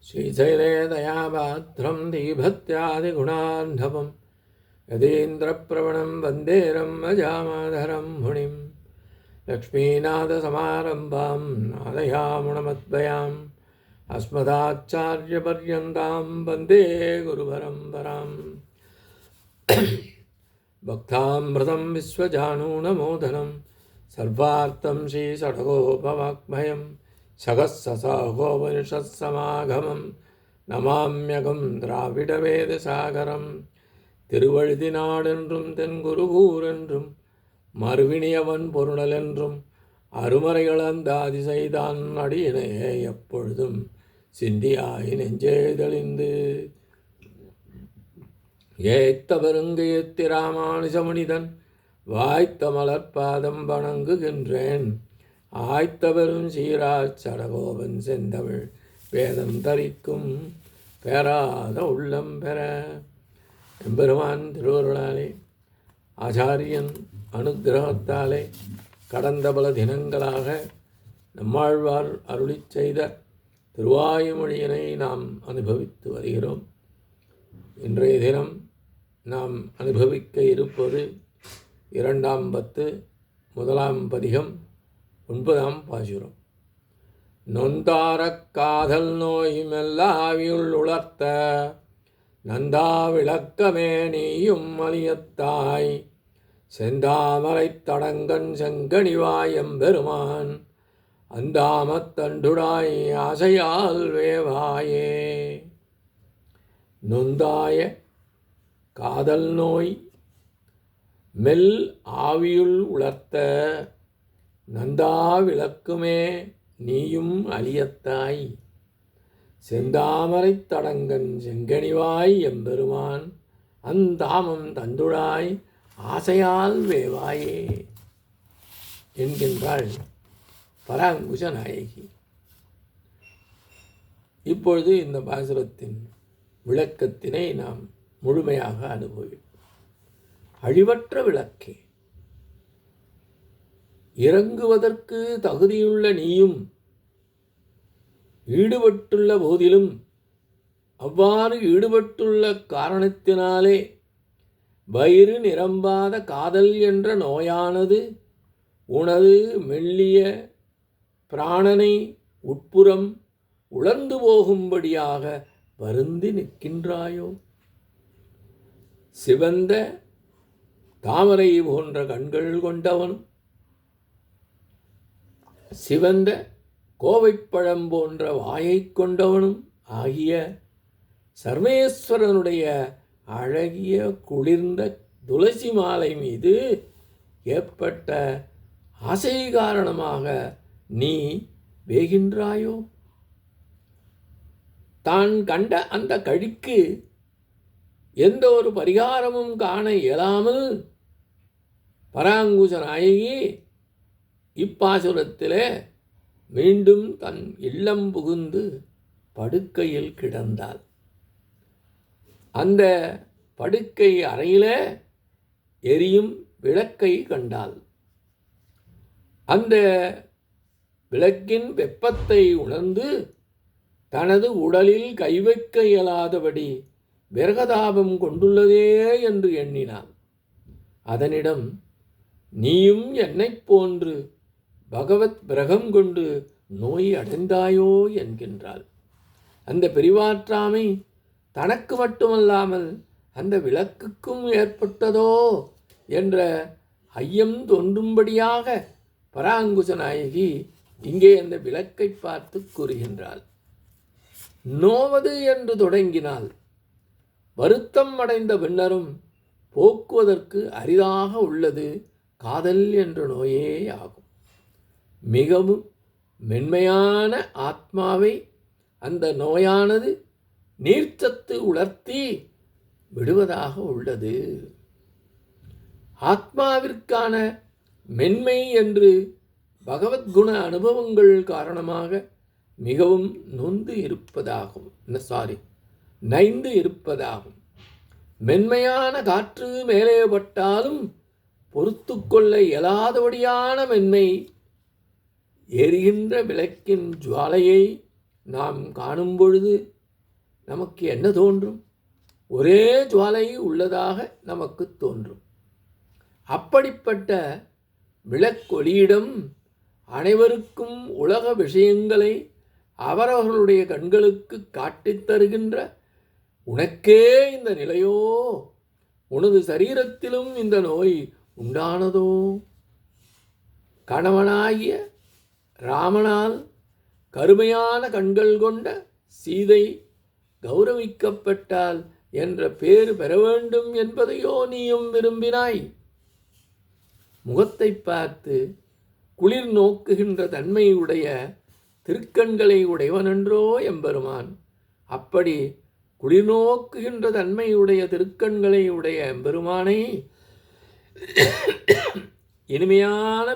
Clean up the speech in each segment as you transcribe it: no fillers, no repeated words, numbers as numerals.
श्रीशैले दयापात्रं दीभत्यादिगुणार्णवं यतीन्द्रप्रवणं वन्दे रम्यजामाधरं मुनिं लक्ष्मीनाथसमारम्भां नादयामुणमद्भयाम् अस्मदाचार्यपर्यन्तां वन्दे गुरुपरम्पराम् भक्तामृतं विश्वजानूनमोदनं सर्वार्थं श्रीषडगोपवाङ्मयं சகசசகோபனிஷத்சமாகமம் நமாம்யகம் திராவிடவேதசாகரம். திருவழுதினாடென்றும் தென்குருகூரென்றும் மறுவினியவன் பொருணலென்றும் அருமறைகளந்தாதி செய்தான் அடியினையே எப்பொழுதும் சிந்தியாய் நெஞ்சே தெளிந்து ஏத்த பெருங்கையத்தி ராமானுஜமனிதன் வாய்த்த மலர்பாதம் வணங்குகின்றேன். ஆய்த்த பெரும் சீராச் சடகோபன் செந்தமிழ் வேதம் தரிக்கும் பெறாத உள்ளம் பெற. எம்பெருமான் திருவருளாலே ஆச்சாரியன் அனுக்கிரகத்தாலே கடந்த பல தினங்களாக நம்மாழ்வார் அருளி செய்த திருவாயுமொழியினை நாம் அனுபவித்து வருகிறோம். இன்றைய தினம் நாம் அனுபவிக்க இருப்பது 2ஆம் பத்து 1ஆம் பதிகம் 9ஆம் பாசுரம். நொந்தாரக் காதல் நோய் மெல்லாவியுள் உளர்த்த நந்தா விளக்கமே நீயும் மலியத்தாய் செந்தாமரைத் தடங்கன் செங்கனிவாயம் பெருமான் அந்தாமத்தண்டுடாய் ஆசையால் வேவாயே. நொந்தாய காதல் நோய் மெல் ஆவியுள் உளர்த்த நந்தா விளக்குமே நீயும் அலியத்தாய் செந்தாமரைத் தடங்கன் செங்கனிவாய் எம்பெருமான் அந்தாமம் தந்துழாய் ஆசையால் வேவாயே என்கின்றாள் பராங்குஷ நாயகி. இப்பொழுது இந்த பாசுரத்தின் விளக்கத்தினை நாம் முழுமையாக அனுபவிப்போம். அழிவற்ற விளக்கே, இறங்குவதற்கு தகுதியுள்ள நீயும் ஈடுபட்டுள்ள போதிலும் அவ்வாறு ஈடுபட்டுள்ள காரணத்தினாலே வயிறு நிரம்பாத காதல் என்ற நோயானது உனது மெல்லிய பிராணனை உட்புறம் உலர்ந்து போகும்படியாக வருந்தி நிற்கின்றாயோ. சிவந்த தாமரை போன்ற கண்கள் கொண்டவனும் சிவந்த கோவைப்பழம் போன்ற வாயை கொண்டவனும் ஆகிய சர்வேஸ்வரனுடைய அழகிய குளிர்ந்த துளசி மாலை மீது ஏற்பட்ட ஆசை காரணமாக நீ வேகின்றாயோ. தான் கண்ட அந்த கழிக்கு எந்த ஒரு பரிகாரமும் காண இயலாமல் பராங்குஷ நாயகி இப்பாசுரத்திலே மீண்டும் தன் இல்லம் புகுந்து படுக்கையில் கிடந்தாள். அந்த படுக்கை அறையில எரியும் விளக்கை கண்டாள். அந்த விளக்கின் வெப்பத்தை உணர்ந்து தனது உடலில் கை வைக்க இயலாதபடி விரகதாபம் கொண்டுள்ளதே என்று எண்ணினாள். அதனிடம் நீயும் என்னைப் போன்று பகவத் பிரகம் கொண்டு நோய் அடைந்தாயோ என்கின்றாள். அந்த பிரிவாற்றாமை தனக்கு மட்டுமல்லாமல் அந்த விளக்குக்கும் ஏற்பட்டதோ என்ற ஐயம் தோன்றும்படியாக பராங்குஷ நாயகி இங்கே அந்த விளக்கை பார்த்து கூறுகின்றாள். நோவது என்று தொடங்கினால் வருத்தம் அடைந்த பின்னரும் போக்குவதற்கு அரிதாக உள்ளது காதல் என்ற நோயே ஆகும். மிகவும் மென்மையான ஆத்மாவை அந்த நோயானது நீர்ச்சத்து உலர்த்தி விடுவதாக உள்ளது. ஆத்மாவிற்கான மென்மை என்று பகவத்குண அனுபவங்கள் காரணமாக மிகவும் நொந்து இருப்பதாகும், நைந்து இருப்பதாகும். மென்மையான காற்று மேலே பட்டாலும் பொறுத்து கொள்ள இயலாதபடியான மென்மை எரிகின்ற விளக்கின் ஜுவாலையை நாம் காணும் பொழுது நமக்கு என்ன தோன்றும்? ஒரே ஜுவாலை உள்ளதாக நமக்கு தோன்றும். அப்படிப்பட்ட விளக்கொளியிடம் அனைவருக்கும் உலக விஷயங்களை அவரவர்களுடைய கண்களுக்கு காட்டித் தருகின்ற உனக்கே இந்த நிலையோ? உனது சரீரத்திலும் இந்த நோய் உண்டானதோ? கணவனாகிய ராமனால் கருமையான கண்கள் கொண்ட சீதை கௌரவிக்கப்பட்டால் என்ற பேறு பெற வேண்டும் என்பதையோ நீயும் விரும்பினாய்? முகத்தை பார்த்து குளிர் நோக்குகின்ற தன்மையுடைய திருக்கண்களை உடையவனென்றோ எம்பெருமான். அப்படி குளிர் நோக்குகின்ற தன்மையுடைய திருக்கண்களை உடைய எம்பெருமானை இனிமையான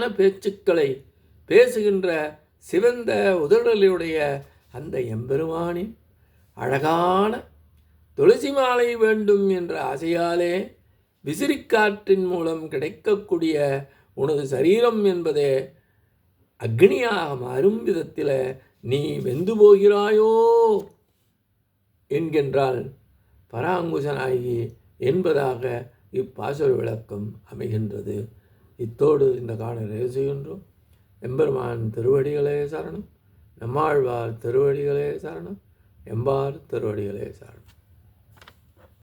பேச்சுக்களை பேசுகின்ற சிவந்த உதடலுடைய அந்த எம்பெருமானின் அழகான துளசி மாலை வேண்டும் என்ற ஆசையாலே விசிறிக்காற்றின் மூலம் கிடைக்கக்கூடிய உனது சரீரம் என்பதே அக்னியாக மாறும் விதத்தில் நீ வெந்து போகிறாயோ என்கின்றாள் பராங்குசனாகி என்பதாக இப்பாசுர விளக்கம் அமைகின்றது. இத்தோடு இந்த காணொளியை செய்கின்றோம். எம்பெருமான் திருவடிகளே சரணம். நம்மாழ்வார் திருவடிகளே சரணம். எம்பார் திருவடிகளே சரணம்.